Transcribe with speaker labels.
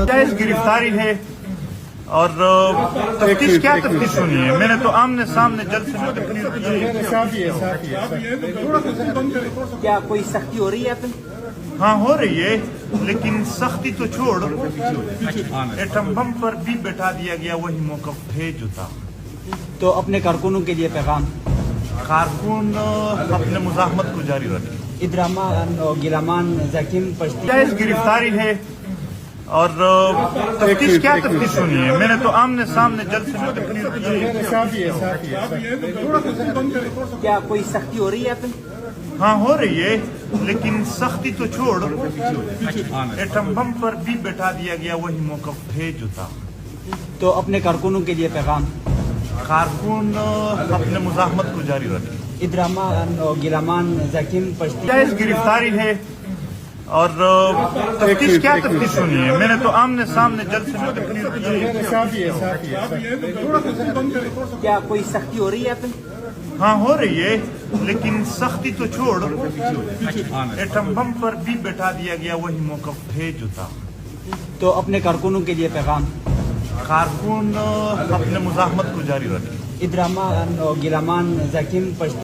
Speaker 1: جائز گرفتاری ہے اور تفتیش کیا تفتیش ہونی ہے؟ میں نے تو آمنے سامنے جلد سے تقریر کی ہے۔
Speaker 2: کیا کوئی سختی ہو رہی ہے آپ؟
Speaker 1: ہاں ہو رہی ہے، لیکن سختی تو چھوڑ، ایٹم بم پر بھی بیٹھا دیا گیا وہی موقف ہے جو تھا۔
Speaker 2: تو اپنے کارکنوں کے لیے پیغام؟
Speaker 1: کارکن اپنے مزاحمت کو جاری رکھیں۔
Speaker 2: ادراما گلامان زکیم پشتی
Speaker 1: جائز گرفتاری ہے اور تفتیش کیا تفتیش ہونی ہے؟ میں نے تو آمنے سامنے جلد سے تقریر کی ہے۔
Speaker 2: کیا کوئی سختی ہو رہی ہے آپ؟
Speaker 1: ہاں ہو رہی ہے، لیکن سختی تو چھوڑ، ایٹم بم پر بھی بیٹھا دیا گیا وہی موقف ہے جو تھا۔
Speaker 2: تو اپنے کارکنوں کے لیے پیغام؟
Speaker 1: کارکن اپنے مزاحمت کو جاری رکھیں۔
Speaker 2: ادراما گلامان زکیم پشتی
Speaker 1: جائز گرفتاری ہے اور تفتیش کیا تفتیش ہونی ہے؟ میں نے تو آمنے سامنے جلد سے تقریر کی ہے۔
Speaker 2: کیا کوئی سختی ہو رہی ہے آپ؟
Speaker 1: ہاں ہو رہی ہے، لیکن سختی تو چھوڑ، ایٹم بم پر بھی بیٹھا دیا گیا وہی موقف ہے جو تھا۔
Speaker 2: تو اپنے کارکنوں کے لیے پیغام؟
Speaker 1: کارکن اپنے مزاحمت کو جاری رکھیں۔
Speaker 2: ادراما گلامان زکیم پشتی